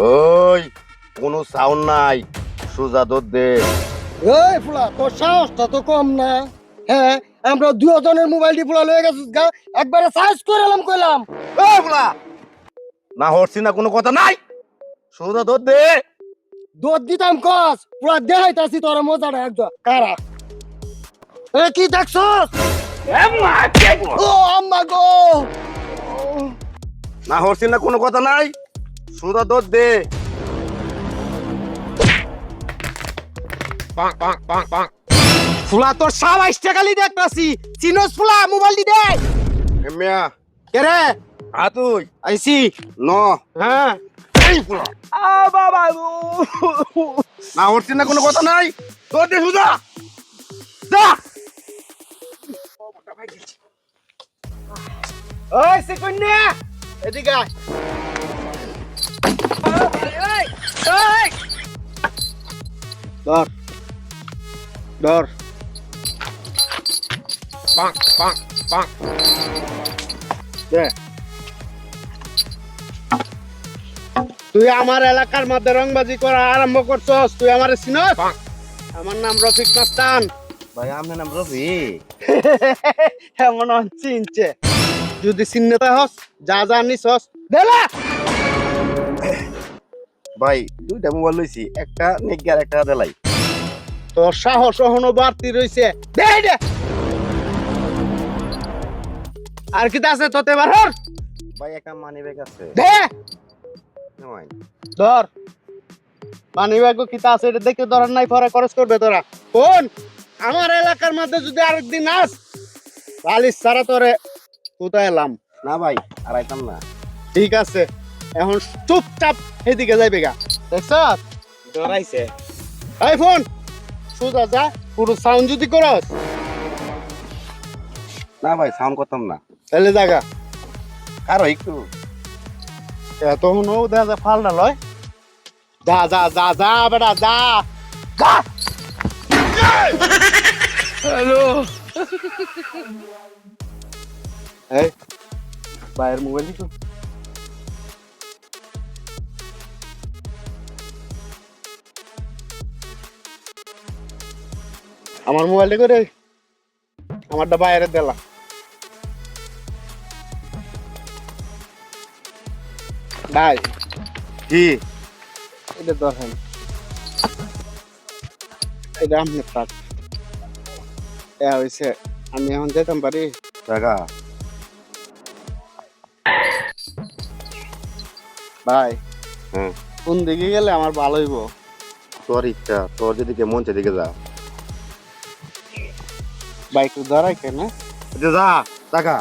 ওই কোনো সাউন্ড নাই, সোজা দৌড় দে। এই ফুলা তোর সাহসটা তো কম না। হ্যাঁ, আমরা দুজনের মোবাইল দিয়ে ফুলা লয়ে গেছিস গা, একবারে সার্চ করে এলাম কইলাম। এই বুলা, না হরছি না, কোনো কথা নাই, সোজা দৌড় দে। দৌড় দিতাম কস, পুরা দেখাইতাছি তোর মজাটা একদম কারা। এ কি দেখছস? ও আম্মা গো! না হরছি না, কোনো কথা নাই, সোজা দৌড় দে। ফুলা তোর ২৭ টাকালি দেখতাছি, চিনোস ফুলা মোবাইল দি দে। মিয়া কে রে? তুই আইছি। ন হ্যাঁ। এই বুলা, আ বাবা না হরছি না, কোনো কথা নাই, দৌড় দে সোজা যা। ওই সেকন্যা, এদিকে আয়। এই ধর ধর। দে। তুই আমার এলাকার মধ্যে রংবাজি করা আরম্ভ করছস, তুই আমার চিনস? আমার নাম রফিক মাস্তান। ভাই আপনার নাম রবি? এমন চিনছে, যদি চিহ্নতা হস যা যা নিছস দেলা। ভাই দুইটা মোবাইল লইছি, একটা নেকি আর একটা দেলাই। তোর সাহস এখনো বাড়তি রইছে, দে দে। আর কি আছে তোতে বারর? ভাই একটা মানি ব্যাগ আছে, দে নেওয়াই। ধর। মানি ব্যাগ কিতা আছে এটা দেখে ধরার নাই, পরে খরচ করবে তোরা। কোন আমার এলাকার মধ্যে যদি আরেকদিন আস, পালিশ ছাড়া তোরে কোথায় এলাম। না ভাই আর আইতাম না। ঠিক আছে, এখন চুপচাপ এদিকে যাইবে গা, দেখছ? ডরাইছে। এই ফোন সোজা যা, পুরো সাউন্ড যদি করস না ভাই সাউন্ড করতাম না। তাহলে জায়গা কারো একটু তখন ও দেখা যায় ফালটা লয়। যা যা যা যা বেটা যা যা। হ্যালো, এই বাইরের মোবাইল দিছো? আমার মোবাইলটা করে আমারটা বাইরে দিলা। ভাই কি এটা দরকার, এটা আপনার কাজ। এ হয়েছে, আমি এখন যেতাম পারি? টাকা? ভাই হ্যাঁ, কোন দিকে গেলে আমার ভালো হইব? তোর ইচ্ছা, তোর যেদিকে মন সেদিকে যা। বাইক ধরাই কেন? যা টাকা।